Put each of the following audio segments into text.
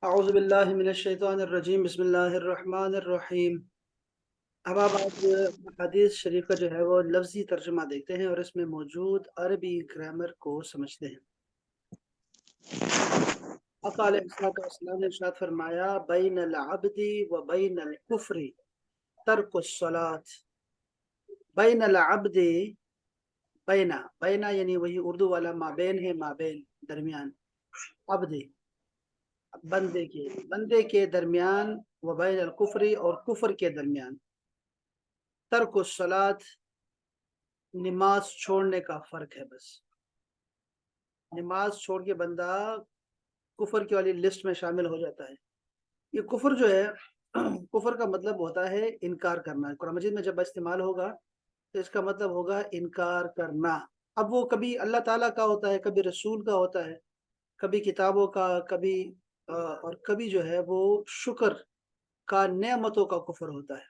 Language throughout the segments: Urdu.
اعوذ باللہ من الشیطان الرجیم بسم اللہ الرحمن الرحیم۔ اب آپ حدیث شریف کا جو ہے وہ لفظی ترجمہ دیکھتے ہیں اور اس میں موجود عربی گرامر کو سمجھتے ہیں۔ آقا علیہ السلام نے ارشاد فرمایا بین العبد و بین الکفر ترک الصلاۃ۔ بین العبد، بینا یعنی وہی اردو والا مابین ہے، مابین درمیان، عبد بندے کے درمیان، و بین الکفر اور کفر کے درمیان، ترک الصلاۃ نماز چھوڑنے کا فرق ہے۔ بس نماز چھوڑ کے بندہ کفر کی والی لسٹ میں شامل ہو جاتا ہے۔ یہ کفر جو ہے کفر کا مطلب ہوتا ہے انکار کرنا۔ قرآن مجید میں جب استعمال ہوگا تو اس کا مطلب ہوگا انکار کرنا۔ اب وہ کبھی اللہ تعالیٰ کا ہوتا ہے، کبھی رسول کا ہوتا ہے، کبھی کتابوں کا، اور کبھی جو ہے وہ شکر کا، نعمتوں کا کفر ہوتا ہے۔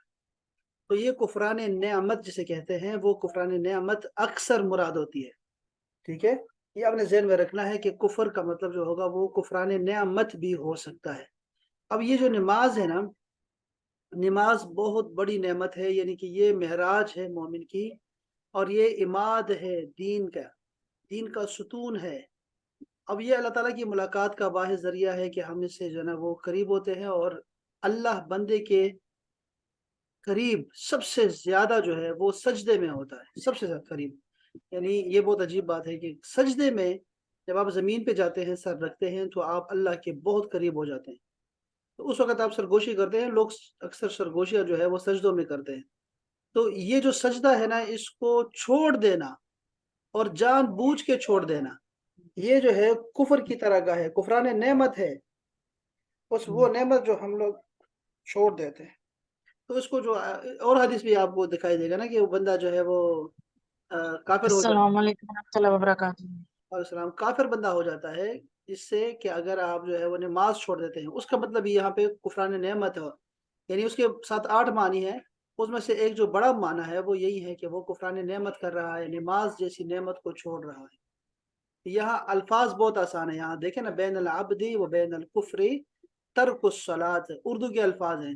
تو یہ کفران نعمت جسے کہتے ہیں، وہ کفران نعمت اکثر مراد ہوتی ہے۔ ٹھیک ہے، یہ اپنے ذہن میں رکھنا ہے کہ کفر کا مطلب جو ہوگا وہ کفران نعمت بھی ہو سکتا ہے۔ اب یہ جو نماز ہے نا، نماز بہت بڑی نعمت ہے، یعنی کہ یہ معراج ہے مومن کی، اور یہ عماد ہے دین کا ستون ہے۔ اب یہ اللہ تعالیٰ کی ملاقات کا واحد ذریعہ ہے کہ ہم اس سے جو ہے نا وہ قریب ہوتے ہیں، اور اللہ بندے کے قریب سب سے زیادہ جو ہے وہ سجدے میں ہوتا ہے، سب سے زیادہ قریب۔ یعنی یہ بہت عجیب بات ہے کہ سجدے میں جب آپ زمین پہ جاتے ہیں، سر رکھتے ہیں، تو آپ اللہ کے بہت قریب ہو جاتے ہیں۔ تو اس وقت آپ سرگوشی کرتے ہیں، لوگ اکثر سرگوشیاں جو ہے وہ سجدوں میں کرتے ہیں۔ تو یہ جو سجدہ ہے نا، اس کو چھوڑ دینا اور جان بوجھ کے چھوڑ دینا، یہ جو ہے کفر کی طرح کا ہے، کفران نعمت ہے۔ بس وہ نعمت جو ہم لوگ چھوڑ دیتے ہیں، تو اس کو جو اور حدیث بھی آپ کو دکھائی دے گا نا کہ وہ بندہ جو ہے وہ کافر ہو جاتا ہے۔ السلام علیکم ورحمۃ اللہ وبرکاتہ۔ علیہ السلام، کافر بندہ ہو جاتا ہے اس سے کہ اگر آپ جو ہے وہ نماز چھوڑ دیتے ہیں۔ اس کا مطلب یہاں پہ کفران نعمت ہے، یعنی اس کے 7-8 معنی ہیں، اس میں سے ایک جو بڑا معنی ہے وہ یہی ہے کہ وہ کفران نعمت کر رہا ہے، نماز جیسی نعمت کو چھوڑ رہا ہے۔ یہاں الفاظ بہت آسان ہیں، یہاں دیکھیں نا، بین العبد و بین الکفر ترک الصلاۃ، اردو کے الفاظ ہیں،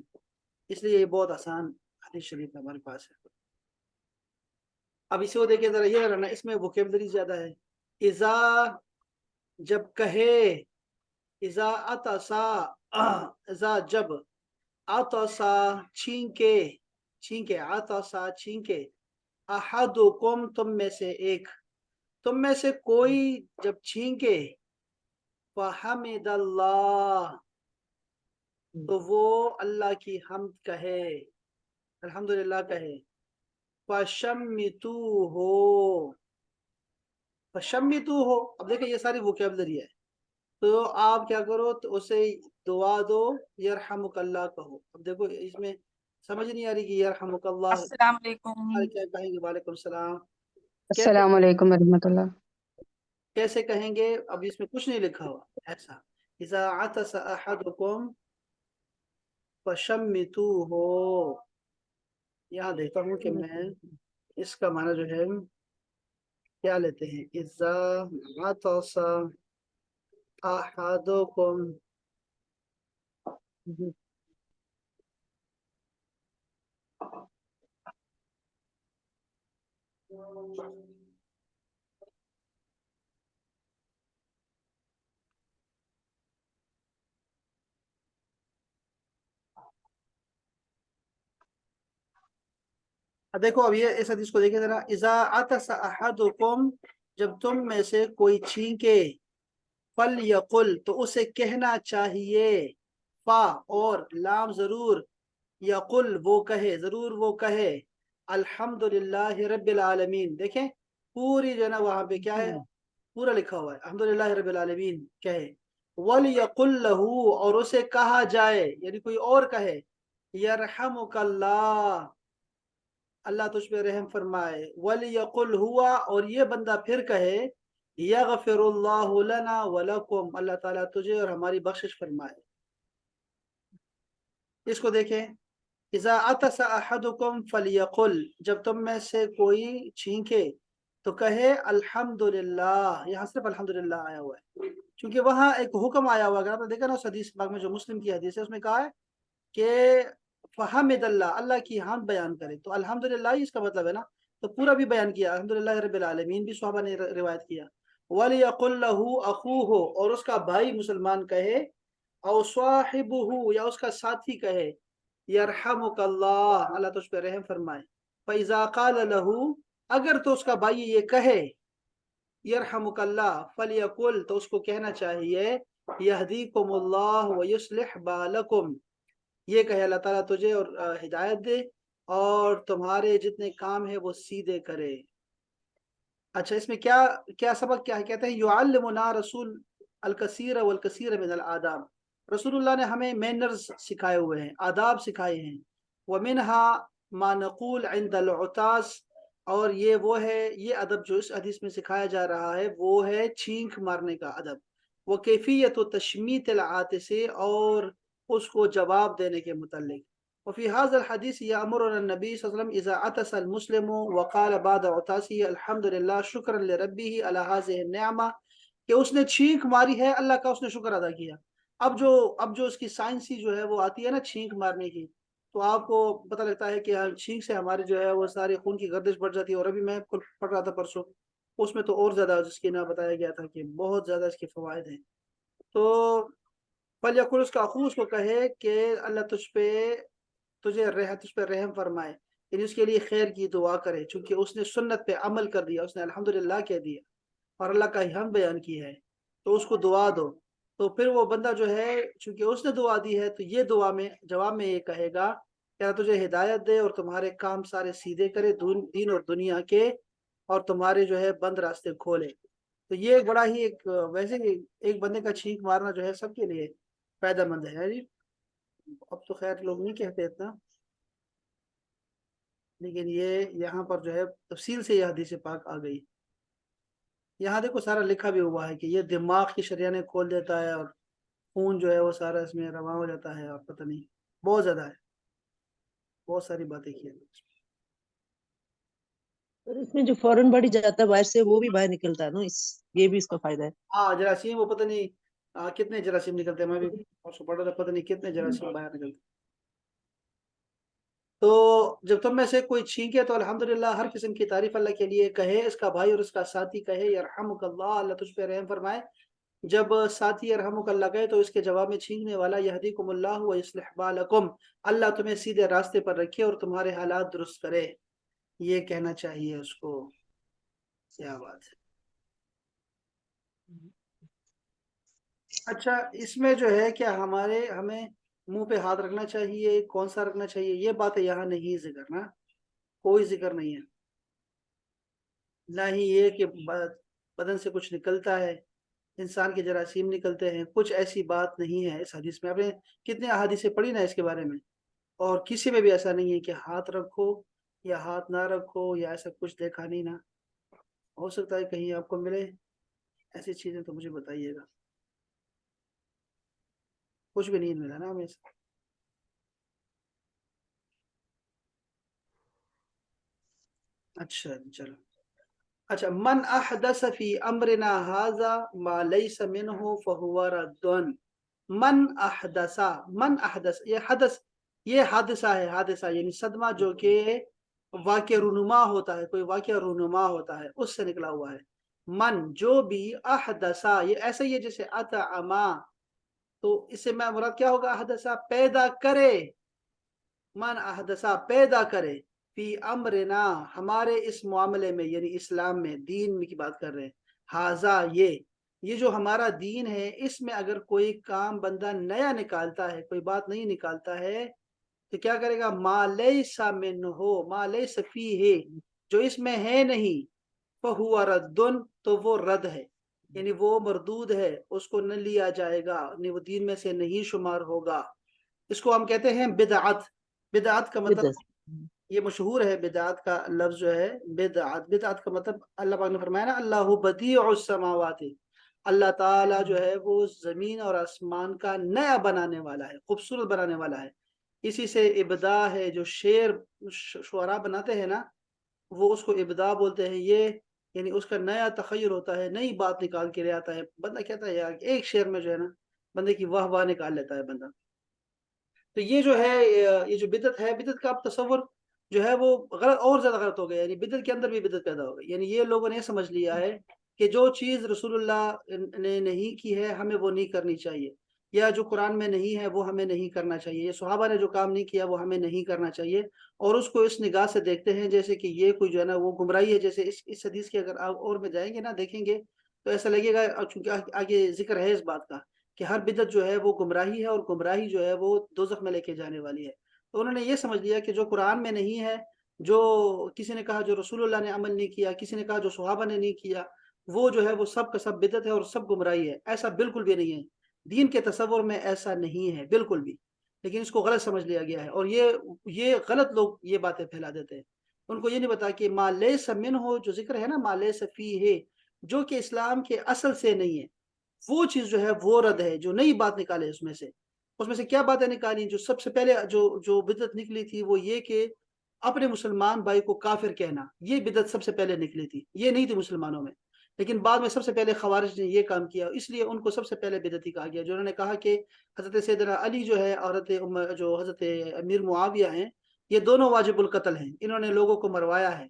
اس لیے یہ بہت آسان حدیث شریف ہمارے پاس ہے۔ اب اسی کو دیکھیں ذرا، یہ رہنا اس میں ووکیبلری زیادہ ہے۔ اذا جب کہے، اذا اتسا اذا جب، اتسا چھینکے اتسا چھینکے، احدکم تم میں سے ایک، تم میں سے کوئی جب چھینکے، فحمد اللہ تو وہ اللہ کی حمد کہے، الحمدللہ کہے، فشمتوہ فشمتوہ، اب دیکھیں یہ ساری ووکیبلری ہے، تو آپ کیا کرو، تو اسے دعا دو، یرحمک اللہ کہو۔ اب دیکھو اس میں سمجھ نہیں آ رہی کہ یرحمک اللہ السلام علیکم۔ کیا کہیں گے؟ وعلیکم السلام، کیسے السلام علیکم ورحمۃ اللہ۔ کیسے کہیں گے؟ اب اس میں کچھ نہیں لکھا ہوا ایسا، اذا عطس احدکم فشمتوہ۔ یہاں دیکھتا ہوں کہ میں اس کا معنی جو ہے کیا لیتے ہیں، اذا عطس احدکم، دیکھو اب یہ اس حدیث کو دیکھیں ذرا، اذا عطس احدکم، جب تم میں سے کوئی چھینکے، فلیقل تو اسے کہنا چاہیے، فا اور لام ضرور، یقل وہ کہے، ضرور وہ کہے، الحمدللہ رب العالمین۔ دیکھیں پوری جو ہے نا وہاں پہ کیا ہے، پورا لکھا ہوا ہے، الحمدللہ رب العالمین کہے، ولیقل لہو اور اسے کہا جائے، یعنی کوئی اور کہے، یرحمک اللہ اللہ تجھ پہ رحم فرمائے، ولیقل ہوا اور یہ بندہ پھر کہے، یغفر اللہ لنا ولکم اللہ تعالیٰ تجھے اور ہماری بخشش فرمائے۔ اس کو دیکھیں، اذا عطس احدکم فلیقل، جب تم میں سے کوئی چھینکے تو کہے الحمدللہ، یہاں صرف الحمدللہ آیا ہوا ہے، چونکہ وہاں ایک حکم آیا ہوا، اگر آپ نے دیکھا نا اس حدیث پاک میں جو مسلم کی حدیث ہے اس میں کہا ہے کہ فحمد اللہ، اللہ کی حمد بیان کرے، تو الحمدللہ ہی اس کا مطلب ہے نا، تو پورا بھی بیان کیا الحمدللہ رب العالمین بھی صحابہ نے روایت کیا۔ وَلِيَقُلْ لَهُ أَخُوهُ، اور اس کا بھائی مسلمان کہے، او صاحبہ، یا اس کا ساتھی کہے، یرحمک اللہ، اللہ تجھ پہ رحم فرمائے۔ فَإِذَا قَالَ لَهُ، اگر تو اس کا بھائی یہ کہے یرحمک اللہ، فَلْيَقُلْ، تو اس کو کہنا چاہیے یہدیکم اللہ ویصلح بالکم، یہ کہے اللہ تعالیٰ تجھے اور ہدایت دے اور تمہارے جتنے کام ہیں وہ سیدھے کرے۔ اچھا اس میں کیا کیا سبق کیا ہے؟ کہتے ہیں یعلمنا رسول الکثیر والکثیر من الآداب، رسول اللہ نے ہمیں مینرز سکھائے ہوئے ہیں، آداب سکھائے ہیں۔ ومنها ما نقول عند العطاس، اور یہ وہ ہے، یہ ادب جو اس حدیث میں سکھایا جا رہا ہے وہ ہے چھینک مارنے کا ادب، وہ کیفیت و تشمیت العاطس، اور اس کو جواب دینے کے متعلق۔ وفي هذا الحديث يأمرنا النبي صلى الله عليه وسلم إذا عطس المسلم وقال بعد عطاسه الحمد لله شكرا لربه على هذه النعمة، کہ اس نے چھینک ماری ہے، اللہ کا اس نے شکر ادا کیا۔ اب جو اس کی سائنسی جو ہے وہ آتی ہے نا چھینک مارنے کی، تو آپ کو پتہ لگتا ہے کہ چھینک سے ہمارے جو ہے وہ سارے خون کی گردش بڑھ جاتی ہے، اور ابھی میں پڑھ رہا تھا پرسوں، اس میں تو اور زیادہ جس کی نہ بتایا گیا تھا کہ بہت زیادہ اس کے فوائد ہیں۔ تو فلیقل، اس کا اخو اس کو کہے کہ اللہ تجھ پہ رحم فرمائے، یعنی اس کے لیے خیر کی دعا کرے، چونکہ اس نے سنت پہ عمل کر دیا، اس نے الحمدللہ کہہ دیا اور اللہ کا حمد بیان کی ہے، تو اس کو دعا دو۔ تو پھر وہ بندہ جو ہے چونکہ اس نے دعا دی ہے تو یہ دعا میں جواب میں یہ کہے گا کہ اللہ تجھے ہدایت دے اور تمہارے کام سارے سیدھے کرے، دین اور دنیا کے، اور تمہارے جو ہے بند راستے کھولے۔ تو یہ بڑا ہی ایک ویسے ہی ایک بندے کا چھینک مارنا جو ہے سب کے لیے فائدہ مند ہے جی۔ اب تو خیر لوگ نہیں کہتے اتنا، لیکن یہ یہاں پر جو ہے تفصیل سے یہ حدیث پاک آ گئی۔ یہاں دیکھو سارا لکھا بھی ہوا ہے کہ یہ دماغ کی شریانیں کھول دیتا ہے، اور خون جو ہے وہ سارا اس میں رواں ہو جاتا ہے، اور پتہ نہیں بہت زیادہ ہے، بہت ساری باتیں کی ہیں۔ اور اس میں جو فوراً بڑھ جاتا ہے باہر سے وہ بھی باہر نکلتا ہے نا، یہ بھی اس کا فائدہ ہے۔ ہاں جراثیم، وہ پتہ نہیں کتنے جراثیم نکلتے ہیں، میں بھی پڑھ رہا تھا، پتہ نہیں کتنے جراثیم باہر نکلتے ہیں۔ تو جب تم میں سے کوئی چھینکے تو الحمدللہ ہر قسم کی تعریف اللہ کے لیے کہے، اس کا بھائی اور اس کا ساتھی کہے یرحمک اللہ، اللہ تجھ پہ رحم فرمائے۔ جب ساتھی یرحمک اللہ کہے تو اس کے جواب میں چھینکنے والا یہدیکم اللہ ویصلح بالکم، اللہ تمہیں سیدھے راستے پر رکھے اور تمہارے حالات درست کرے، یہ کہنا چاہیے اس کو۔ کیا بات ہے۔ اچھا اس میں جو ہے کہ ہمیں منہ پہ ہاتھ رکھنا چاہیے، کون سا رکھنا چاہیے، یہ باتیں یہاں نہیں ذکر، نا کوئی ذکر نہیں ہے، نہ ہی یہ کہ بدن سے کچھ نکلتا ہے، انسان کے جراثیم نکلتے ہیں، کچھ ایسی بات نہیں ہے اس حدیث میں۔ آپ نے کتنے احادیثیں پڑھی نا اس کے بارے میں، اور کسی میں بھی ایسا نہیں ہے کہ ہاتھ رکھو یا ہاتھ نہ رکھو یا ایسا کچھ دیکھا نہیں نا۔ ہو سکتا ہے کہیں آپ کو ملے ایسی چیزیں تو مجھے بتائیے گا، کچھ بھی نہیں ملا نا ہمیں۔ اچھا چلو، اچھا من احدث فی امرنا هذا ما لیس منه فهو رد۔ من احدث، یہ حادثہ ہے، حادثہ یعنی صدمہ جو کہ واقع رونما ہوتا ہے، کوئی واقعہ رونما ہوتا ہے، اس سے نکلا ہوا ہے۔ من جو بھی، احدثہ یہ ایسا ہی ہے جیسے اطعما، تو اس سے میں مراد کیا ہوگا؟ احدثہ پیدا کرے، من احدثہ پیدا کرے، فی امرنا ہمارے اس معاملے میں، یعنی اسلام میں، دین میں کی بات کر رہے ہیں، ہاذا یہ جو ہمارا دین ہے، اس میں اگر کوئی کام بندہ نیا نکالتا ہے، کوئی بات نہیں نکالتا ہے، تو کیا کرے گا؟ ما لیس منہ، ما لیس فیہ، جو اس میں ہے نہیں، فہو رد، تو وہ رد ہے، یعنی وہ مردود ہے، اس کو نہ لیا جائے گا، یعنی وہ دین میں سے نہیں شمار ہوگا۔ اس کو ہم کہتے ہیں بدعت۔ بدعت کا مطلب یہ مشہور ہے، بدعت کا لفظ جو ہے بدعت کا مطلب اللہ پاک نے فرمایا نا اللہ بدیع السماوات، اللہ تعالیٰ جو ہے وہ زمین اور آسمان کا نیا بنانے والا ہے، خوبصورت بنانے والا ہے۔ اسی سے ابداع ہے، جو شعرا بناتے ہیں نا وہ اس کو ابداع بولتے ہیں۔ یہ یعنی اس کا نیا تخیر ہوتا ہے، نئی بات نکال کے لے آتا ہے، بندہ کہتا ہے یار ایک شعر میں جو ہے نا بندے کی واہ واہ نکال لیتا ہے بندہ۔ تو یہ جو ہے یہ جو بدعت ہے، بدعت کا اب تصور جو ہے وہ غلط، اور زیادہ غلط ہو گیا، یعنی بدعت کے اندر بھی بدعت پیدا ہو گئی۔ یعنی یہ لوگوں نے سمجھ لیا ہے کہ جو چیز رسول اللہ نے نہیں کی ہے ہمیں وہ نہیں کرنی چاہیے، یا جو قرآن میں نہیں ہے وہ ہمیں نہیں کرنا چاہیے، یا صحابہ نے جو کام نہیں کیا وہ ہمیں نہیں کرنا چاہیے، اور اس کو اس نگاہ سے دیکھتے ہیں جیسے کہ یہ کوئی جو ہے نا وہ گمراہی ہے۔ جیسے اس حدیث کے اگر آپ اور میں جائیں گے نا دیکھیں گے تو ایسا لگے گا، چونکہ آگے ذکر ہے اس بات کا کہ ہر بدعت جو ہے وہ گمراہی ہے، اور گمراہی جو ہے وہ دوزخ میں لے کے جانے والی ہے۔ تو انہوں نے یہ سمجھ لیا کہ جو قرآن میں نہیں ہے، جو کسی نے کہا جو رسول اللہ نے عمل نہیں کیا، کسی نے کہا جو صحابہ نے نہیں کیا، وہ جو ہے وہ سب کا سب بدعت ہے اور سب گمراہی ہے۔ ایسا بالکل بھی نہیں ہے، دین کے تصور میں ایسا نہیں ہے بالکل بھی، لیکن اس کو غلط سمجھ لیا گیا ہے، اور یہ غلط لوگ یہ باتیں پھیلا دیتے ہیں۔ ان کو یہ نہیں پتا کہ ما لیس منہ جو ذکر ہے نا، ما لیس فیہ، جو کہ اسلام کے اصل سے نہیں ہے، وہ چیز جو ہے وہ رد ہے، جو نئی بات نکالے اس میں سے کیا باتیں نکالی؟ جو سب سے پہلے جو بدعت نکلی تھی وہ یہ کہ اپنے مسلمان بھائی کو کافر کہنا، یہ بدعت سب سے پہلے نکلی تھی، یہ نہیں تھی مسلمانوں میں، لیکن بعد میں سب سے پہلے خوارج نے یہ کام کیا، اس لیے ان کو سب سے پہلے بدعتی کہا گیا، جو انہوں نے کہا کہ حضرت سیدنا علی جو ہے اور جو حضرت امیر معاویہ ہیں، یہ دونوں واجب القتل ہیں، انہوں نے لوگوں کو مروایا ہے،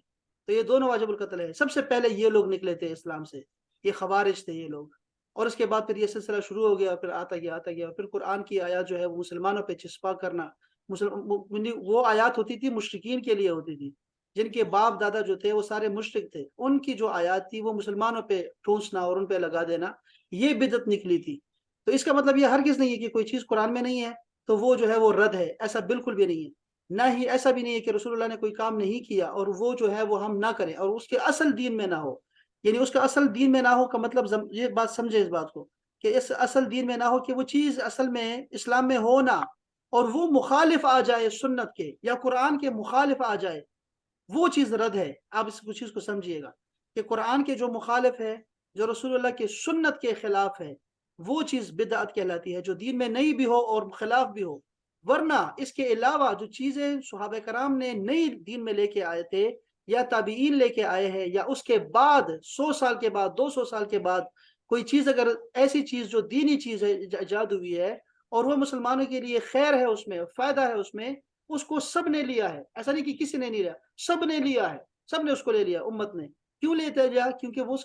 تو یہ دونوں واجب القتل ہیں۔ سب سے پہلے یہ لوگ نکلے تھے اسلام سے، یہ خوارج تھے یہ لوگ، اور اس کے بعد پھر یہ سلسلہ شروع ہو گیا، پھر آتا گیا، پھر قرآن کی آیات جو ہے وہ مسلمانوں پہ چسپا کرنا، وہ آیات ہوتی تھی مشرکین کے لیے ہوتی تھی، جن کے باپ دادا جو تھے وہ سارے مشرک تھے، ان کی جو آیات تھی وہ مسلمانوں پہ ٹھونسنا اور ان پہ لگا دینا، یہ بدعت نکلی تھی۔ تو اس کا مطلب یہ ہرگز نہیں ہے کہ کوئی چیز قرآن میں نہیں ہے تو وہ جو ہے وہ رد ہے، ایسا بالکل بھی نہیں ہے۔ نہ ہی ایسا بھی نہیں ہے کہ رسول اللہ نے کوئی کام نہیں کیا اور وہ جو ہے وہ ہم نہ کریں اور اس کے اصل دین میں نہ ہو، یعنی اس کا اصل دین میں نہ ہو کا مطلب یہ بات سمجھے اس بات کو کہ اس اصل دین میں نہ ہو کہ وہ چیز اصل میں اسلام میں ہونا، اور وہ مخالف آ جائے سنت کے یا قرآن کے مخالف آ جائے، وہ چیز رد ہے۔ آپ اس چیز کو سمجھیے گا کہ قرآن کے جو مخالف ہے، جو رسول اللہ کے سنت کے خلاف ہے، وہ چیز بدعت کہلاتی ہے، جو دین میں نئی بھی ہو اور خلاف بھی ہو۔ ورنہ اس کے علاوہ جو چیزیں صحابہ کرام نے نئی دین میں لے کے آئے تھے، یا تابعین لے کے آئے ہیں، یا اس کے بعد 100 سال کے بعد 200 سال کے بعد کوئی چیز، اگر ایسی چیز جو دینی چیز ہے ایجاد ہوئی ہے اور وہ مسلمانوں کے لیے خیر ہے، اس میں فائدہ ہے، اس کو سب نے لیا ہے، ایسا نہیں کہ کسی نے نہیں لیا، سب نے لیا ہے، سب نے اس کو لے لیا، امت نے کیوں لیتے لیا؟ کیونکہ وہ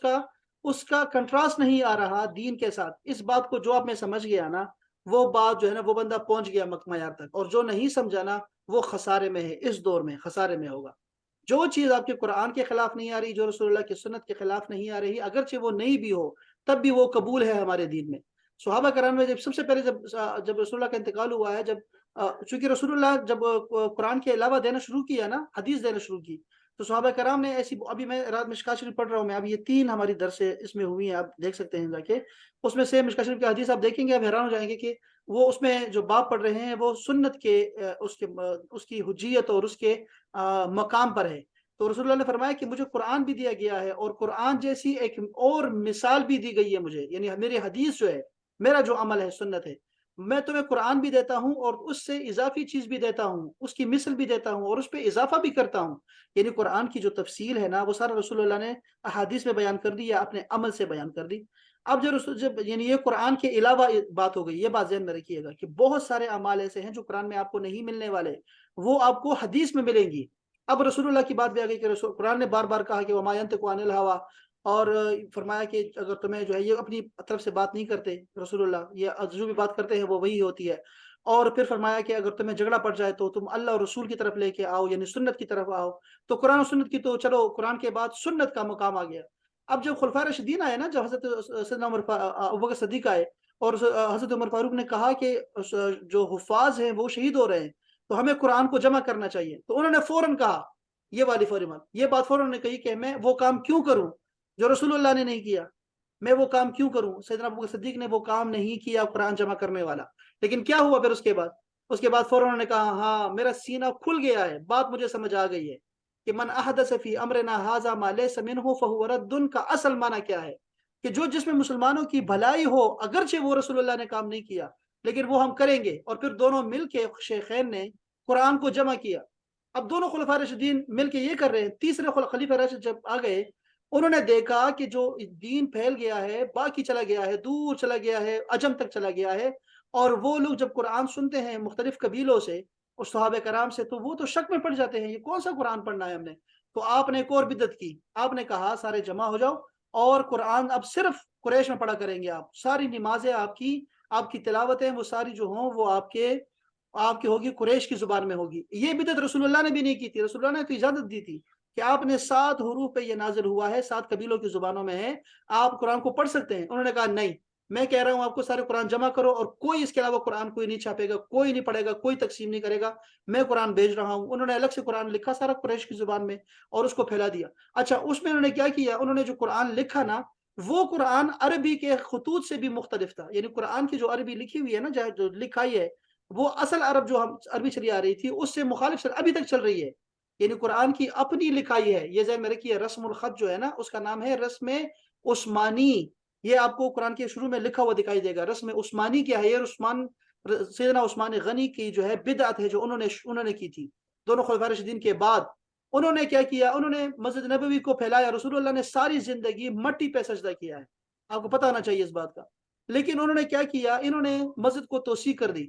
اس کا کنٹراسٹ نہیں آ رہا دین کے ساتھ۔ اس بات کو جو آپ میں سمجھ گیا نا، وہ بات جو ہے نا وہ بندہ پہنچ گیا معیار تک، اور جو نہیں سمجھا نا وہ خسارے میں ہے، اس دور میں خسارے میں ہوگا۔ جو چیز آپ کے قرآن کے خلاف نہیں آ رہی، جو رسول اللہ کی سنت کے خلاف نہیں آ رہی، اگرچہ وہ نہیں بھی ہو تب بھی وہ قبول ہے ہمارے دین میں۔ صحابہ کرام میں سب سے پہلے جب رسول اللہ کا انتقال ہوا ہے، چونکہ رسول اللہ جب قرآن کے علاوہ دینا شروع کیا نا، حدیث دینا شروع کی، تو صحابہ کرام نے ایسی، ابھی میں رات مشکوٰۃ شریف پڑھ رہا ہوں، میں اب یہ 3 ہماری درس اس میں ہوئی ہیں، آپ دیکھ سکتے ہیں جا کے، اس میں سے مشکوٰۃ شریف کی حدیث آپ دیکھیں گے آپ حیران ہو جائیں گے کہ وہ اس میں جو باب پڑھ رہے ہیں وہ سنت کے اس کی حجیت اور اس کے مقام پر ہے۔ تو رسول اللہ نے فرمایا کہ مجھے قرآن بھی دیا گیا ہے، اور قرآن جیسی ایک اور مثال بھی دی گئی ہے مجھے، یعنی میری حدیث جو ہے، میرا جو عمل ہے، سنت ہے، میں تمہیں قرآن بھی دیتا ہوں اور اس سے اضافی چیز بھی دیتا ہوں، اس کی مثل بھی دیتا ہوں اور اس پہ اضافہ بھی کرتا ہوں۔ یعنی قرآن کی جو تفصیل ہے نا وہ سارا رسول اللہ نے احادیث میں بیان کر دی یا اپنے عمل سے بیان کر دی۔ اب جب یعنی یہ قرآن کے علاوہ بات ہو گئی، یہ بات ذہن میں رکھیے گا کہ بہت سارے اعمال ایسے ہیں جو قرآن میں آپ کو نہیں ملنے والے، وہ آپ کو حدیث میں ملیں گی۔ اب رسول اللہ کی بات بھی آ گئی کہ قرآن نے بار بار کہا کہ وما ينطق عن الهوى، اور فرمایا کہ اگر تمہیں جو ہے یہ اپنی طرف سے بات نہیں کرتے رسول اللہ، یہ جو بھی بات کرتے ہیں وہ وہی ہوتی ہے، اور پھر فرمایا کہ اگر تمہیں جھگڑا پڑ جائے تو تم اللہ اور رسول کی طرف لے کے آؤ، یعنی سنت کی طرف آؤ۔ تو قرآن و سنت کی تو چلو، قرآن کے بعد سنت کا مقام آ گیا۔ اب جب خلفائے راشدین آئے نا، جب حضرت سیدنا ابوبکر صدیق آئے اور حضرت عمر فاروق نے کہا کہ جو حفاظ ہیں وہ شہید ہو رہے ہیں تو ہمیں قرآن کو جمع کرنا چاہیے، تو انہوں نے فوراً کہا یہ والی فوراً یہ بات فوراً نے کہی کہ میں وہ کام کیوں کروں جو رسول اللہ نے نہیں کیا، میں وہ کام کیوں کروں؟ سیدنا ابوبکر صدیق نے وہ کام نہیں کیا قرآن جمع کرنے والا، لیکن کیا ہوا پھر اس کے بعد فوراً انہوں نے کہا ہاں میرا سینہ کھل گیا ہے، بات مجھے سمجھ آ گئی ہے کہ من احدث فی امرنا ھذا ما لیس منہ فہو رد کا اصل معنی کیا ہے، کہ جس میں مسلمانوں کی بھلائی ہو، اگرچہ وہ رسول اللہ نے کام نہیں کیا لیکن وہ ہم کریں گے۔ اور پھر دونوں مل کے شیخین نے قرآن کو جمع کیا۔ اب دونوں خلفائے راشدین مل کے یہ کر رہے ہیں، تیسرے خلیفہ راشد جب آ گئے انہوں نے دیکھا کہ جو دین پھیل گیا ہے، باقی چلا گیا ہے، دور چلا گیا ہے، عجم تک چلا گیا ہے، اور وہ لوگ جب قرآن سنتے ہیں مختلف قبیلوں سے اور صحابہ کرام سے، تو وہ تو شک میں پڑ جاتے ہیں، یہ کون سا قرآن پڑھنا ہے ہم نے؟ تو آپ نے ایک اور بدعت کی، آپ نے کہا سارے جمع ہو جاؤ اور قرآن اب صرف قریش میں پڑھا کریں گے، آپ ساری نمازیں آپ کی تلاوتیں وہ ساری جو ہوں وہ آپ کی ہوگی قریش کی زبان میں ہوگی۔ یہ بدعت رسول اللہ نے بھی نہیں کی تھی، رسول اللہ نے تو اجازت دی تھی کہ آپ نے 7 حروف پہ یہ نازل ہوا ہے، 7 قبیلوں کی زبانوں میں ہے، آپ قرآن کو پڑھ سکتے ہیں۔ انہوں نے کہا نہیں، میں کہہ رہا ہوں آپ کو سارے قرآن جمع کرو، اور کوئی اس کے علاوہ قرآن کوئی نہیں چھاپے گا، کوئی نہیں پڑھے گا، کوئی تقسیم نہیں کرے گا، میں قرآن بھیج رہا ہوں۔ انہوں نے الگ سے قرآن لکھا سارا قریش کی زبان میں اور اس کو پھیلا دیا۔ اچھا، اس میں انہوں نے کیا کیا، انہوں نے جو قرآن لکھا نا، وہ قرآن عربی کے خطوط سے بھی مختلف تھا، یعنی قرآن کی جو عربی لکھی ہوئی ہے نا، جو لکھائی ہے، وہ اصل عرب جو ہم عربی چلی آ رہی تھی اس سے مخالف ابھی تک چل رہی ہے، یعنی قرآن کی اپنی لکھائی ہے۔ یہ ذہن میں رکھیے، رسم الخط جو ہے نا، اس کا نام ہے رسم عثمانی۔ یہ آپ کو قرآن کے شروع میں لکھا ہوا دکھائی دے گا۔ رسم عثمانی کیا ہے؟ یہ سیدنا عثمان غنی کی جو ہے بدعت ہے، جو انہوں نے کی تھی دونوں خلفائے راشدین کے بعد۔ انہوں نے کیا کیا، انہوں نے مسجد نبوی کو پھیلایا، رسول اللہ نے ساری زندگی مٹی پہ سجدہ کیا ہے، آپ کو پتہ ہونا چاہیے اس بات کا۔ لیکن انہوں نے کیا کیا، انہوں نے مسجد کو توسیع کر دی۔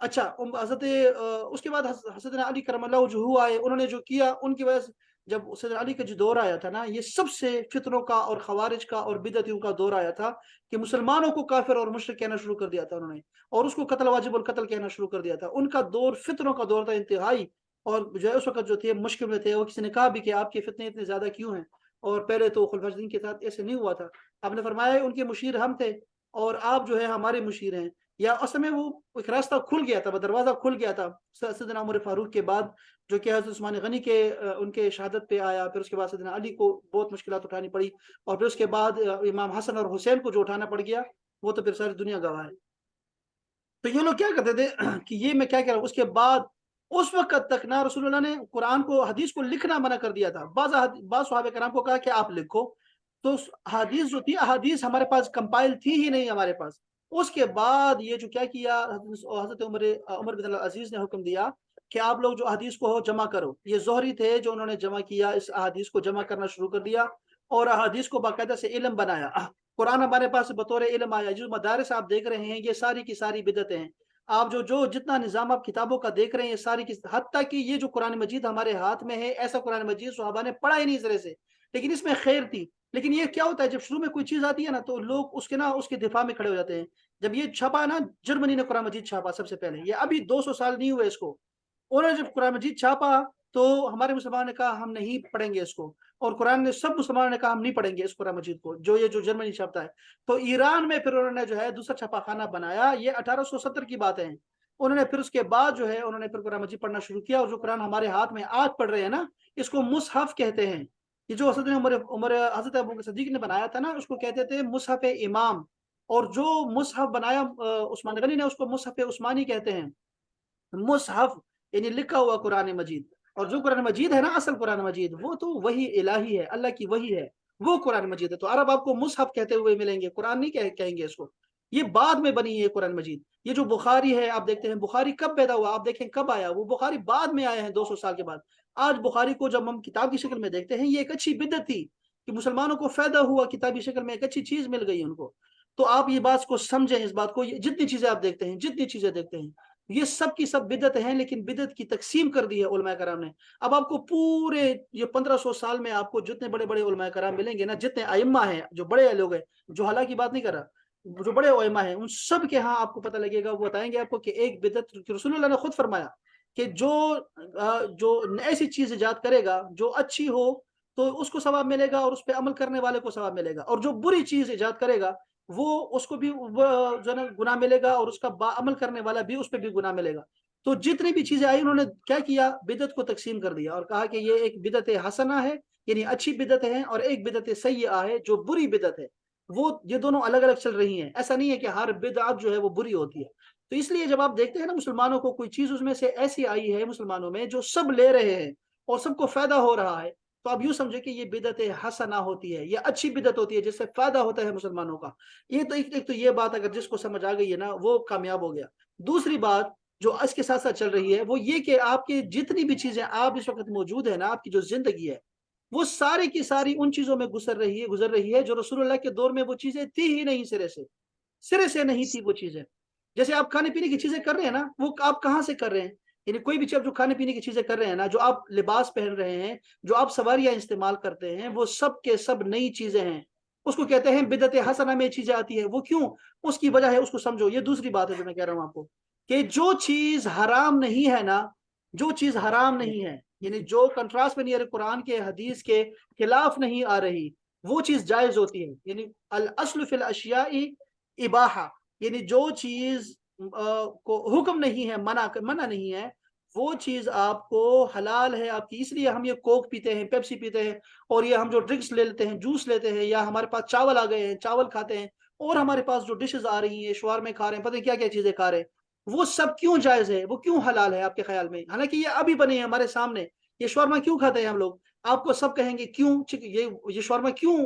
اچھا، اس کے بعد حضرت علی کرم اللہ وجہہ آئے، انہوں نے جو کیا، ان کی وجہ سے جب سیدنا علی کا جو دور آیا تھا نا، یہ سب سے فتنوں کا اور خوارج کا اور بدعتیوں کا دور آیا تھا کہ مسلمانوں کو کافر اور مشرک کہنا شروع کر دیا تھا انہوں نے، اور اس کو قتل واجب القتل کہنا شروع کر دیا تھا۔ ان کا دور فتنوں کا دور تھا انتہائی، اور جو ہے اس وقت جو تھے مشکل میں تھے۔ وہ کسی نے کہا بھی کہ آپ کے فتنے اتنے زیادہ کیوں ہیں، اور پہلے تو خلفائے راشدین کے ساتھ ایسے نہیں ہوا تھا۔ آپ نے فرمایا ان کے مشیر ہم تھے اور آپ جو ہے ہمارے مشیر ہیں، یا اصل میں وہ ایک راستہ کھل گیا تھا، دروازہ کھل گیا تھا سیدنا عمر فاروق کے بعد، جو کہ حضرت عثمان غنی کے ان کے شہادت پہ آیا۔ پھر اس کے بعد سیدنا علی کو بہت مشکلات اٹھانی پڑی، اور پھر اس کے بعد امام حسن اور حسین کو جو اٹھانا پڑ گیا، وہ تو پھر ساری دنیا گواہ ہے۔ تو یہ لوگ کیا کرتے تھے کہ یہ میں کیا کہہ رہا ہوں، اس کے بعد اس وقت تک نہ رسول اللہ نے قرآن کو حدیث کو لکھنا منع کر دیا تھا۔ بعض صحابہ کرام کو کہا کہ آپ لکھو، تو حدیث جو تھی، احادیث ہمارے پاس کمپائل تھی ہی نہیں ہمارے پاس۔ اس کے بعد یہ جو کیا کیا، حضرت عمر بن العزیز نے حکم دیا کہ آپ لوگ جو احادیث کو ہو جمع کرو۔ یہ زہری تھے جو انہوں نے جمع کیا، اس احادیث کو جمع کرنا شروع کر دیا اور احادیث کو باقاعدہ سے علم بنایا۔ قرآن ہمارے پاس بطور علم آیا۔ جو مدارس آپ دیکھ رہے ہیں، یہ ساری کی ساری بدعتیں ہیں۔ آپ جو جتنا نظام آپ کتابوں کا دیکھ رہے ہیں، یہ ساری کی، حتیٰ کہ یہ جو قرآن مجید ہمارے ہاتھ میں ہے، ایسا قرآن مجید صحابہ نے پڑھا ہی نہیں اس طرح سے، لیکن اس میں خیر تھی۔ لیکن یہ کیا ہوتا ہے، جب شروع میں کوئی چیز آتی ہے نا، تو لوگ اس کے دفاع میں کھڑے ہو جاتے ہیں۔ جب یہ چھپا نا، جرمنی نے قرآن مجید چھاپا سب سے پہلے، یہ ابھی 200 سال نہیں ہوئے اس کو، انہوں نے جب قرآن مجید چھاپا تو ہمارے مسلمانوں نے کہا ہم نہیں پڑھیں گے اس کو، اور قرآن نے سب مسلمانوں نے کہا ہم نہیں پڑھیں گے اس قرآن مجید کو، جو جرمنی چھاپتا ہے۔ تو ایران میں پھر انہوں نے جو ہے دوسرا چھاپا خانہ بنایا، یہ 1870 کی بات ہے۔ انہوں نے پھر اس کے بعد جو ہے انہوں نے پھر قرآن مجید پڑھنا شروع کیا، اور جو قرآن ہمارے ہاتھ میں آج پڑھ رہے ہیں نا، اس کو مصحف کہتے ہیں۔ یہ جو حضرت ابو بکر صدیق نے بنایا تھا نا، اس کو کہتے تھے مصحف امام، اور جو مصحف بنایا عثمان غنی نے، اس کو مصحف عثمانی کہتے ہیں۔ مصحف یعنی لکھا ہوا قرآن مجید، اور جو قرآن مجید ہے نا، اصل قرآن مجید، وہ تو وہی الہی ہے، اللہ کی وحی ہے، وہ قرآن مجید ہے۔ تو عرب آپ کو مصحف کہتے ہوئے ملیں گے، قرآن نہیں کہیں گے اس کو۔ یہ بعد میں بنی ہے قرآن مجید۔ یہ جو بخاری ہے، آپ دیکھتے ہیں بخاری کب پیدا ہوا، آپ دیکھیں کب آیا، وہ بخاری بعد میں آئے ہیں 200 سال کے بعد۔ آج بخاری کو جب ہم کتاب کی شکل میں دیکھتے ہیں، یہ ایک اچھی بدعت تھی کہ مسلمانوں کو فائدہ ہوا، کتابی شکل میں ایک اچھی چیز مل گئی ان کو۔ تو آپ یہ بات کو سمجھیں، اس بات کو، جتنی چیزیں آپ دیکھتے ہیں، جتنی چیزیں دیکھتے ہیں، یہ سب کی سب بدعت ہیں، لیکن بدعت کی تقسیم کر دی ہے علماء کرام نے۔ اب آپ کو پورے یہ 1500 سال میں آپ کو جتنے بڑے بڑے علماء کرام ملیں گے نا، جتنے ائمہ ہیں، جو بڑے لوگ ہیں، جو حالانکہ کی بات نہیں کر رہا، جو بڑے علماء ہیں، ان سب کے ہاں آپ کو پتہ لگے گا، وہ بتائیں گے آپ کو کہ ایک بدعت، رسول اللہ نے خود فرمایا کہ جو ایسی چیز ایجاد کرے گا جو اچھی ہو تو اس کو ثواب ملے گا، اور اس پہ عمل کرنے والے کو ثواب ملے گا، اور جو بری چیز ایجاد کرے گا وہ اس کو بھی جو ہے نا گناہ ملے گا، اور اس کا عمل کرنے والا بھی، اس پہ بھی گناہ ملے گا۔ تو جتنی بھی چیزیں آئی، انہوں نے کیا کیا، بدعت کو تقسیم کر دیا، اور کہا کہ یہ ایک بدعت حسنہ ہے، یعنی اچھی بدعت ہے، اور ایک بدعت سیئہ ہے جو بری بدعت ہے۔ وہ یہ دونوں الگ الگ چل رہی ہیں، ایسا نہیں ہے کہ ہر بدعت جو ہے وہ بری ہوتی ہے۔ تو اس لیے جب آپ دیکھتے ہیں نا، مسلمانوں کو کوئی چیز اس میں سے ایسی آئی ہے مسلمانوں میں جو سب لے رہے ہیں اور سب کو فائدہ ہو رہا ہے، تو آپ یوں سمجھے کہ یہ بدعت حسنہ ہوتی ہے، یہ اچھی بدعت ہوتی ہے جس سے فائدہ ہوتا ہے مسلمانوں کا۔ یہ تو ایک تو یہ بات اگر جس کو سمجھ آ گئی ہے نا، وہ کامیاب ہو گیا۔ دوسری بات جو اس کے ساتھ ساتھ چل رہی ہے، وہ یہ کہ آپ کی جتنی بھی چیزیں آپ اس وقت موجود ہیں نا، آپ کی جو زندگی ہے، وہ ساری کی ساری ان چیزوں میں گزر رہی ہے جو رسول اللہ کے دور میں وہ چیزیں تھی ہی نہیں، سرے سے نہیں تھی وہ چیزیں. جیسے آپ کھانے پینے کی چیزیں کر رہے ہیں نا، وہ آپ کہاں سے کر رہے ہیں؟ یعنی کوئی بھی چیز جو کھانے پینے کی چیزیں کر رہے ہیں نا، جو آپ لباس پہن رہے ہیں، جو آپ سواریاں استعمال کرتے ہیں، وہ سب کے سب نئی چیزیں ہیں. اس کو کہتے ہیں بدعت حسنہ میں چیزیں آتی ہیں. وہ کیوں؟ اس کی وجہ ہے، اس کو سمجھو. یہ دوسری بات ہے جو میں کہہ رہا ہوں آپ کو، کہ جو چیز حرام نہیں ہے نا، جو چیز حرام نہیں ہے، یعنی جو کنٹراسٹ میں نہیں آ رہی، قرآن کے حدیث کے خلاف نہیں آ رہی، وہ چیز جائز ہوتی ہے. یعنی الاصل فی الاشیاء اباحہ، یعنی جو چیز کو حکم نہیں ہے، منع نہیں ہے، وہ چیز آپ کو حلال ہے آپ کی. اس لیے ہم یہ کوک پیتے ہیں، پیپسی پیتے ہیں، اور یہ ہم جو ڈرنکس لے لیتے ہیں، جوس لیتے ہیں، یا ہمارے پاس چاول آ گئے ہیں، چاول کھاتے ہیں، اور ہمارے پاس جو ڈشز آ رہی ہیں، شوارمے کھا رہے ہیں، پتہ نہیں کیا کیا چیزیں کھا رہے ہیں، وہ سب کیوں جائز ہے؟ وہ کیوں حلال ہے آپ کے خیال میں؟ حالانکہ یہ ابھی بنے ہیں ہمارے سامنے. یہ شورما کیوں کھاتے ہیں ہم لوگ؟ آپ کو سب کہیں گے کیوں یہ شورما کیوں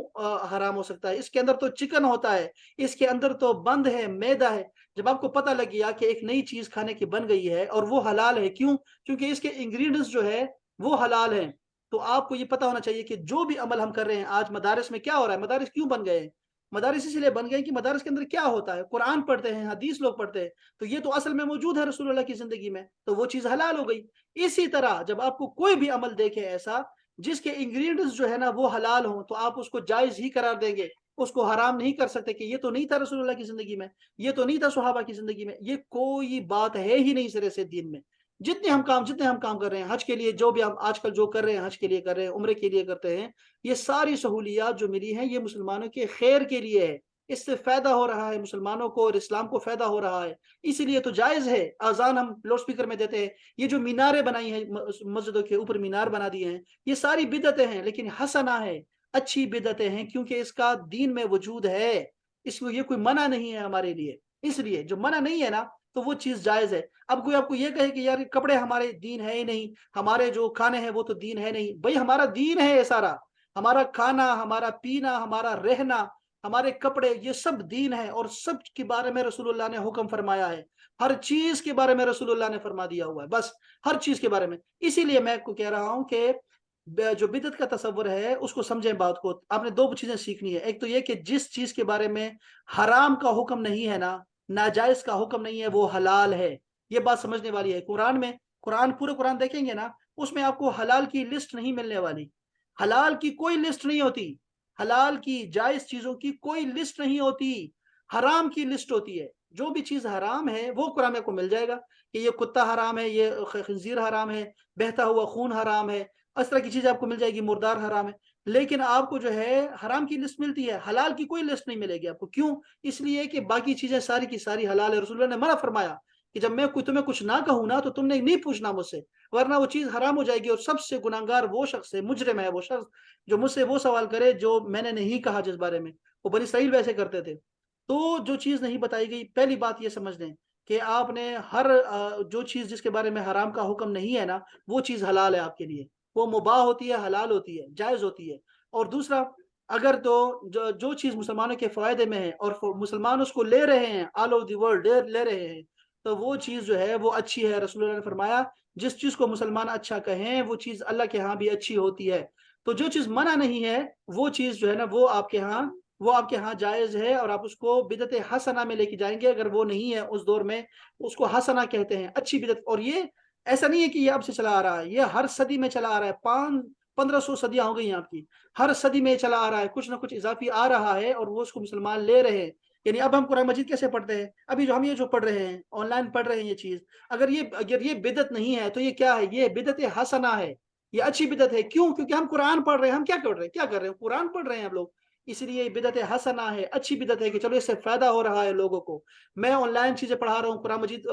حرام ہو سکتا ہے؟ اس کے اندر تو چکن ہوتا ہے، اس کے اندر تو بند ہے، میدا ہے. جب آپ کو پتہ لگ گیا کہ ایک نئی چیز کھانے کی بن گئی ہے اور وہ حلال ہے، کیوں؟ کیونکہ اس کے انگریڈینٹس جو ہے وہ حلال ہیں. تو آپ کو یہ پتہ ہونا چاہیے کہ جو بھی عمل ہم کر رہے ہیں آج مدارس میں کیا ہو رہا ہے. مدارس کیوں بن گئے ہیں؟ مدارس اس لیے بن گئے کہ مدارس کے اندر کیا ہوتا ہے؟ قرآن پڑھتے ہیں، حدیث لوگ پڑھتے ہیں، تو یہ تو اصل میں موجود ہے رسول اللہ کی زندگی میں، تو وہ چیز حلال ہو گئی. اسی طرح جب آپ کو کوئی بھی عمل دیکھے ایسا جس کے انگریڈینٹس جو ہے نا وہ حلال ہوں، تو آپ اس کو جائز ہی قرار دیں گے، اس کو حرام نہیں کر سکتے کہ یہ تو نہیں تھا رسول اللہ کی زندگی میں، یہ تو نہیں تھا صحابہ کی زندگی میں. یہ کوئی بات ہے ہی نہیں سرے سے دین میں. جتنے ہم کام کر رہے ہیں حج کے لیے، جو بھی ہم آج کل جو کر رہے ہیں حج کے لیے کر رہے ہیں، عمرے کے لیے کرتے ہیں، یہ ساری سہولیات جو ملی ہیں یہ مسلمانوں کے خیر کے لیے ہے. اس سے فائدہ ہو رہا ہے مسلمانوں کو، اور اسلام کو فائدہ ہو رہا ہے. اسی لیے تو جائز ہے. اذان ہم لاؤڈ اسپیکر میں دیتے ہیں. یہ جو میناریں بنائی ہیں مسجدوں کے اوپر مینار بنا دیے ہیں، یہ ساری بدعتیں ہیں، لیکن حسنہ ہے، اچھی بدعتیں ہیں، کیونکہ اس کا دین میں وجود ہے. اس کو یہ کوئی منع نہیں ہے ہمارے لیے. اس لیے جو منع نہیں ہے نا تو وہ چیز جائز ہے. اب کوئی آپ کو یہ کہے کہ یار کپڑے ہمارے دین ہے ہی نہیں، ہمارے جو کھانے ہیں وہ تو دین ہے نہیں. بھائی ہمارا دین ہے یہ سارا، ہمارا کھانا، ہمارا پینا، ہمارا رہنا، ہمارے کپڑے، یہ سب دین ہے، اور سب کے بارے میں رسول اللہ نے حکم فرمایا ہے. ہر چیز کے بارے میں رسول اللہ نے فرما دیا ہوا ہے، بس ہر چیز کے بارے میں. اسی لیے میں کو کہہ رہا ہوں کہ جو بدعت کا تصور ہے اس کو سمجھیں. بات کو آپ نے دو چیزیں سیکھنی ہے. ایک تو یہ کہ جس چیز کے بارے میں حرام کا حکم نہیں ہے نا، ناجائز کا حکم نہیں ہے، وہ حلال ہے. یہ بات سمجھنے والی ہے. قرآن میں، پورے قرآن دیکھیں گے نا، اس میں آپ کو حلال کی لسٹ نہیں ملنے والی. حلال کی کوئی لسٹ نہیں ہوتی، حلال کی جائز چیزوں کی کوئی لسٹ نہیں ہوتی، حرام کی لسٹ ہوتی ہے. جو بھی چیز حرام ہے وہ قرآن میں کو مل جائے گا کہ یہ کتا حرام ہے، یہ خنزیر حرام ہے، بہتا ہوا خون حرام ہے، اس طرح کی چیزیں آپ کو مل جائے گی، مردار حرام ہے. لیکن آپ کو جو ہے حرام کی لسٹ ملتی ہے، حلال کی کوئی لسٹ نہیں ملے گی آپ کو. کیوں؟ اس لیے کہ باقی چیزیں ساری کی ساری حلال ہے. رسول اللہ نے منع فرمایا کہ جب میں تمہیں کچھ نہ کہوں نا تو تم نے نہیں پوچھنا مجھ سے، ورنہ وہ چیز حرام ہو جائے گی. اور سب سے گناہگار وہ شخص ہے، مجرم ہے وہ شخص جو مجھ سے وہ سوال کرے جو میں نے نہیں کہا جس بارے میں. وہ بنی اسرائیل ویسے کرتے تھے. تو جو چیز نہیں بتائی گئی، پہلی بات یہ سمجھ لیں کہ آپ نے ہر جو چیز جس کے بارے میں حرام کا حکم نہیں ہے نا، وہ چیز حلال ہے آپ کے لیے. وہ مباح ہوتی ہے، حلال ہوتی ہے، جائز ہوتی ہے. اور دوسرا، اگر تو جو چیز مسلمانوں کے فائدے میں ہے اور مسلمان اس کو لے رہے ہیں، آل اوور دی ورلڈ لے رہے ہیں، تو وہ چیز جو ہے وہ اچھی ہے. رسول اللہ نے فرمایا جس چیز کو مسلمان اچھا کہیں وہ چیز اللہ کے ہاں بھی اچھی ہوتی ہے. تو جو چیز منع نہیں ہے وہ چیز جو ہے نا وہ آپ کے ہاں جائز ہے، اور آپ اس کو بدعت حسنہ میں لے کے جائیں گے. اگر وہ نہیں ہے اس دور میں، اس کو حسنہ کہتے ہیں، اچھی بدعت. اور یہ ایسا نہیں ہے کہ یہ اب سے چلا آ رہا ہے، یہ ہر صدی میں چلا آ رہا ہے. 1500 صدیاں ہو گئی ہیں آپ کی، ہر صدی میں چلا آ رہا ہے، کچھ نہ کچھ اضافی آ رہا ہے، اور وہ اس کو مسلمان لے رہے ہیں. یعنی اب ہم قرآن مجید کیسے پڑھتے ہیں؟ ابھی جو ہم یہ جو پڑھ رہے ہیں آن لائن پڑھ رہے ہیں، یہ چیز اگر یہ بدعت نہیں ہے تو یہ کیا ہے؟ یہ بدعت حسنہ ہے، یہ اچھی بدعت ہے. کیوں؟ کیونکہ ہم قرآن پڑھ رہے ہیں. ہم کیا کر رہے ہیں؟ قرآن پڑھ رہے ہیں ہم لوگ. اس لیے یہ بدعت حسنہ ہے، اچھی بدعت ہے کہ چلو اس سے فائدہ ہو رہا ہے لوگوں کو. میں آن لائن چیزیں پڑھا رہا ہوں، قرآن مجید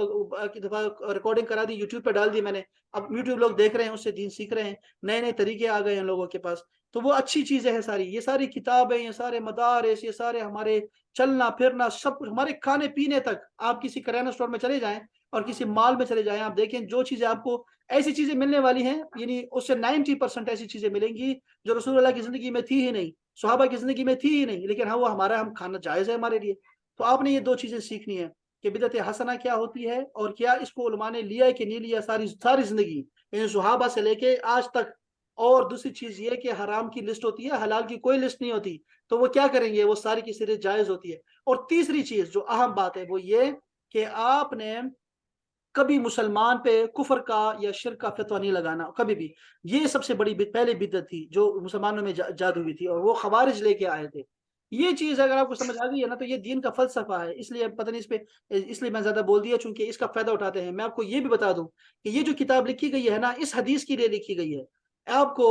کی دفعہ ریکارڈنگ کرا دی، یوٹیوب پہ ڈال دی میں نے. اب یوٹیوب لوگ دیکھ رہے ہیں، اس سے دین سیکھ رہے ہیں، نئے نئے طریقے آ گئے ہیں لوگوں کے پاس. تو وہ اچھی چیزیں ہیں ساری. یہ ساری کتابیں، یہ سارے مدارس، یہ سارے ہمارے چلنا پھرنا، سب کچھ ہمارے کھانے پینے تک. آپ کسی کریانہ اسٹور میں چلے جائیں اور کسی مال میں چلے جائیں، آپ دیکھیں جو چیزیں آپ کو ایسی چیزیں ملنے والی ہیں، یعنی اس سے 90% ایسی چیزیں ملیں گی جو رسول اللہ کی زندگی میں تھی ہی نہیں، صحابہ کی زندگی میں تھی ہی نہیں، لیکن ہاں وہ ہم کھانا جائز ہے ہمارے لیے. تو آپ نے یہ دو چیزیں سیکھنی ہے کہ بدعت حسنہ کیا ہوتی ہے، اور کیا اس کو علماء نے لیا ہے کہ نہیں لیا ساری زندگی، یعنی صحابہ سے لے کے آج تک اور دوسری چیز یہ کہ حرام کی لسٹ ہوتی ہے، حلال کی کوئی لسٹ نہیں ہوتی، تو وہ کیا کریں گے؟ وہ ساری کی ساری جائز ہوتی ہے۔ اور تیسری چیز جو اہم بات ہے وہ یہ کہ آپ نے کبھی مسلمان پہ کفر کا یا شرک کا فتویٰ نہیں لگانا کبھی بھی۔ یہ سب سے بڑی پہلی بدعت تھی جو مسلمانوں میں جاد ہوئی تھی، اور وہ خوارج لے کے آئے تھے۔ یہ چیز اگر آپ کو سمجھ آ گئی ہے نا، تو یہ دین کا فلسفہ ہے۔ اس لیے پتہ نہیں اس پہ، اس لیے میں زیادہ بول دیا چونکہ اس کا فائدہ اٹھاتے ہیں۔ میں آپ کو یہ بھی بتا دوں کہ یہ جو کتاب لکھی گئی ہے نا، اس حدیث کے لیے لکھی گئی ہے۔ آپ کو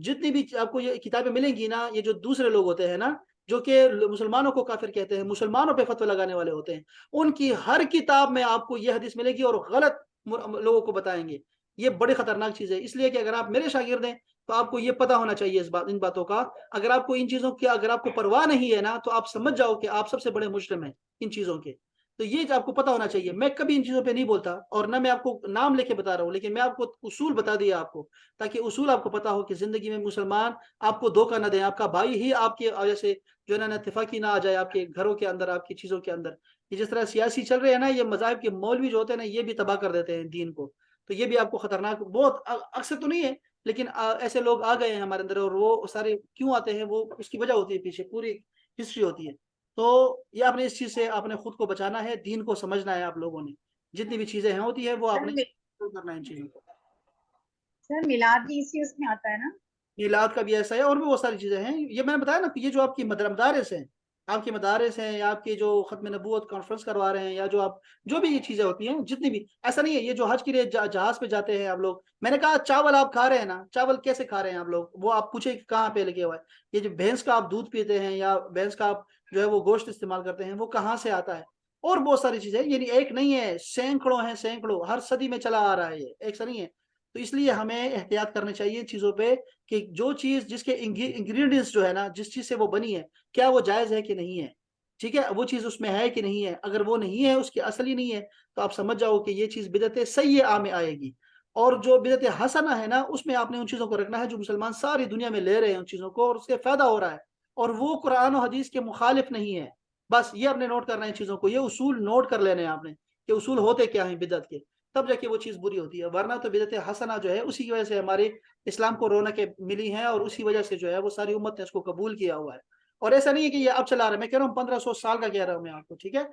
جتنی بھی آپ کو یہ کتابیں ملیں گی نا، یہ جو دوسرے لوگ ہوتے ہیں نا، جو کہ مسلمانوں کو کافر کہتے ہیں، مسلمانوں پہ فتویٰ لگانے والے ہوتے ہیں، ان کی ہر کتاب میں آپ کو یہ حدیث ملے گی اور غلط لوگوں کو بتائیں گے۔ یہ بڑی خطرناک چیز ہے، اس لیے کہ اگر آپ میرے شاگرد ہیں تو آپ کو یہ پتا ہونا چاہیے ان باتوں کا۔ اگر آپ کو ان چیزوں کی اگر آپ کو پرواہ نہیں ہے نا، تو آپ سمجھ جاؤ کہ آپ سب سے بڑے مجرم ہیں ان چیزوں کے۔ تو یہ آپ کو پتا ہونا چاہیے۔ میں کبھی ان چیزوں پہ نہیں بولتا، اور نہ میں آپ کو نام لے کے بتا رہا ہوں، لیکن میں آپ کو اصول بتا دیا آپ کو، تاکہ اصول آپ کو پتا ہو کہ زندگی میں مسلمان آپ کو دھوکہ نہ دیں، آپ کا بھائی ہی آپ کی وجہ سے جو ہے نا اتفاقی نہ آ جائے آپ کے گھروں کے اندر، آپ کی چیزوں کے اندر۔ یہ جس طرح سیاسی چل رہے ہیں نا، یہ مذاہب کے مولوی جو ہوتے ہیں نا، یہ بھی تباہ کر دیتے ہیں دین کو۔ تو یہ بھی آپ کو خطرناک، بہت اکثر تو نہیں ہے لیکن ایسے لوگ آ گئے ہیں ہمارے اندر، اور وہ سارے کیوں آتے ہیں، وہ اس کی وجہ ہوتی ہے، پیچھے پوری ہسٹری ہوتی ہے۔ تو یہ آپ نے اس چیز سے آپ نے خود کو بچانا ہے، دین کو سمجھنا ہے۔ آپ لوگوں نے جتنی بھی چیزیں ہیں ہوتی ہے وہ آپ نے کرنا ہے ان چیزوں کو۔ سر میلاد بھی اسی اس میں آتا ہے نا؟ میلاد کا بھی ایسا ہے، اور بھی بہت ساری چیزیں ہیں۔ یہ میں نے بتایا نا، یہ جو آپ کی مدارس ہیں، آپ کے مدارس ہیں، یا آپ کے جو ختم نبوت کانفرنس کروا رہے ہیں، یا جو آپ جو بھی یہ چیزیں ہوتی ہیں جتنی بھی، ایسا نہیں ہے یہ جو حج کے لیے جہاز پہ جاتے ہیں آپ لوگ، میں نے کہا چاول آپ کھا رہے ہیں نا، چاول کیسے کھا رہے ہیں آپ لوگ؟ وہ آپ پوچھیں کہ کہاں پہ لگے ہوا ہے؟ یہ جو بھینس کا آپ دودھ پیتے ہیں، یا بھینس کا آپ جو ہے وہ گوشت استعمال کرتے ہیں، وہ کہاں سے آتا ہے؟ اور بہت ساری چیزیں، یعنی ایک نہیں ہے، سینکڑوں ہیں، سینکڑوں، ہر صدی میں چلا آ رہا ہے، یہ ایک سا نہیں ہے۔ تو اس لیے ہمیں احتیاط کرنی چاہیے چیزوں پہ، کہ جو چیز جس کے انگریڈینٹس جو ہے نا، جس چیز سے وہ بنی ہے، کیا وہ جائز ہے کہ نہیں ہے؟ ٹھیک ہے، وہ چیز اس میں ہے کہ نہیں ہے؟ اگر وہ نہیں ہے، اس کی اصل ہی نہیں ہے، تو آپ سمجھ جاؤ کہ یہ چیز بدعت سیئہ میں آئے گی۔ اور جو بدعت حسنہ ہے نا، اس میں آپ نے ان چیزوں کو رکھنا ہے جو مسلمان ساری دنیا میں لے رہے ہیں ان چیزوں کو، اور اس سے فائدہ ہو رہا ہے، اور وہ قرآن و حدیث کے مخالف نہیں ہے۔ بس یہ آپ نے نوٹ کرنا ہے ان چیزوں کو، یہ اصول نوٹ کر لینے ہیں آپ نے کہ اصول ہوتے کیا ہیں بدعت کے، تب جا کے وہ چیز بری ہوتی ہے۔ ورنہ تو بدعت حسنہ جو ہے، اسی کی وجہ سے ہمارے اسلام کو رونقیں ملی ہیں، اور اسی وجہ سے جو ہے وہ ساری امت نے اس کو قبول کیا ہوا ہے۔ اور ایسا نہیں ہے کہ یہ اب چلا رہا ہے، میں کہہ رہا ہوں 1500 سال کا کہہ رہا ہوں میں آپ کو، ٹھیک ہے؟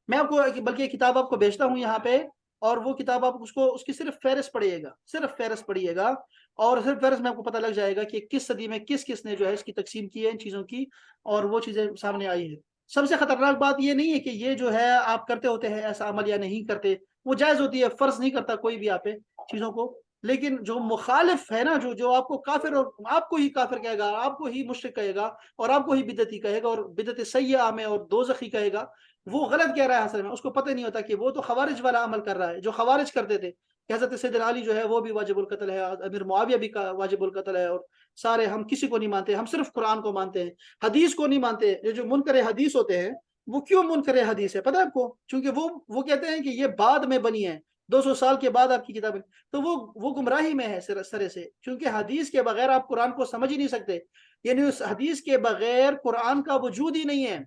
میں آپ کو بلکہ یہ کتاب آپ کو بھیجتا ہوں یہاں پہ، اور وہ کتاب آپ اس کی صرف فہرست پڑھیے گا، صرف فہرست پڑھیے گا، اور صرف فہرست میں آپ کو پتہ لگ جائے گا کہ کس صدی میں کس نے جو ہے اس کی تقسیم کی ہے ان چیزوں کی، اور وہ چیزیں سامنے آئی ہیں۔ سب سے خطرناک بات یہ نہیں ہے کہ یہ جو ہے آپ کرتے ہوتے ہیں ایسا عمل یا نہیں کرتے، وہ جائز ہوتی ہے، فرض نہیں کرتا کوئی بھی آپ پہ چیزوں کو، لیکن جو مخالف ہے نا، جو آپ کو کافر، اور آپ کو ہی کافر کہے گا، آپ کو ہی مشرک کہے گا، اور آپ کو ہی بدعتی کہے گا، اور بدعت سیئہ میں اور دوزخی کہے گا، وہ غلط کہہ رہا ہے اصل میں۔ اس کو پتہ نہیں ہوتا کہ وہ تو خوارج والا عمل کر رہا ہے جو خوارج کرتے تھے، کہ حضرت سیدنا علی جو ہے وہ بھی واجب القتل ہے، امیر معاویہ بھی واجب القتل ہے، اور سارے ہم کسی کو نہیں مانتے، ہم صرف قرآن کو مانتے ہیں، حدیث کو نہیں مانتے۔ یہ جو منکر حدیث ہوتے ہیں، وہ کیوں منکر حدیث ہے پتہ ہے آپ کو؟ چونکہ وہ کہتے ہیں کہ یہ بعد میں بنی ہے، 200 سال کے بعد آپ کی کتابیں، تو وہ گمراہی میں ہے سرے سے، کیونکہ حدیث کے بغیر آپ قرآن کو سمجھ ہی نہیں سکتے۔ یعنی اس حدیث کے بغیر قرآن کا وجود ہی نہیں ہے۔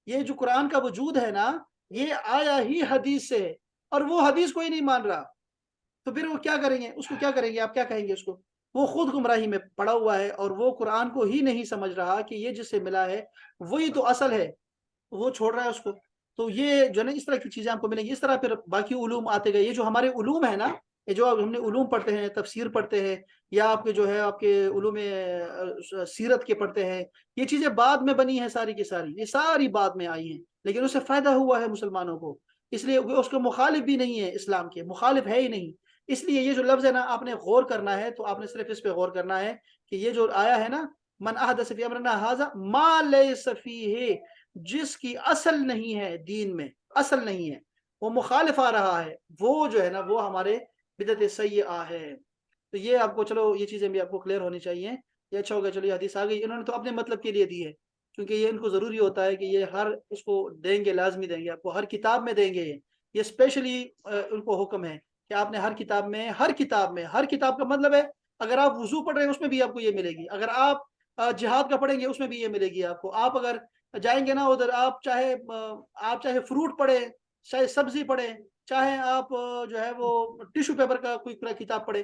یہ جو قرآن کا وجود ہے نا، یہ آیا ہی حدیث سے ہے، اور وہ حدیث کو ہی نہیں مان رہا، تو پھر وہ کیا کریں گے؟ اس کو کیا کریں گے؟ آپ کیا کہیں گے اس کو؟ وہ خود گمراہی میں پڑا ہوا ہے، اور وہ قرآن کو ہی نہیں سمجھ رہا کہ یہ جس سے ملا ہے وہی تو اصل ہے، وہ چھوڑ رہا ہے اس کو۔ تو یہ جو ہے نا، اس طرح کی چیزیں آپ کو ملیں گی۔ اس طرح پھر باقی علوم آتے گئے، یہ جو ہمارے علوم ہے نا، یہ جو ہم نے علوم پڑھتے ہیں، تفسیر پڑھتے ہیں، یا آپ کے جو ہے آپ کے علوم سیرت کے پڑھتے ہیں، یہ چیزیں بعد میں بنی ہیں ساری کی ساری، یہ ساری بعد میں آئی ہیں، لیکن اس سے فائدہ ہوا ہے مسلمانوں کو، اس لیے اس کو مخالف بھی نہیں ہے، اسلام کے مخالف ہے ہی نہیں۔ اس لیے یہ جو لفظ ہے نا، آپ نے غور کرنا ہے، تو آپ نے صرف اس پہ غور کرنا ہے کہ یہ جو آیا ہے نا، من احدث فی امرنا ھذا ما لیس فیہ، جس کی اصل نہیں ہے دین میں، اصل نہیں ہے، وہ مخالف آ رہا ہے، وہ جو ہے نا وہ ہمارے بدعت سیئہ ہے۔ تو یہ آپ کو، چلو یہ چیزیں بھی آپ کو کلیئر ہونی چاہیے۔ یہ اچھا ہوگا، چلو یہ حدیث آ گئی، انہوں نے تو اپنے مطلب کے لیے دی ہے، کیونکہ یہ ان کو ضروری ہوتا ہے کہ یہ ہر اس کو دیں گے، لازمی دیں گے آپ کو، ہر کتاب میں دیں گے، یہ اسپیشلی ان کو حکم ہے کہ آپ نے ہر کتاب میں، ہر کتاب کا مطلب ہے، اگر آپ وضو پڑھ رہے ہیں اس میں بھی آپ کو یہ ملے گی، اگر آپ جہاد کا پڑھیں گے اس میں بھی یہ ملے گی آپ کو، آپ اگر جائیں گے نا ادھر، آپ چاہے فروٹ پڑھیں، چاہے سبزی پڑھیں، چاہے آپ جو ہے وہ ٹیشو پیپر کا کوئی کتاب پڑھیں،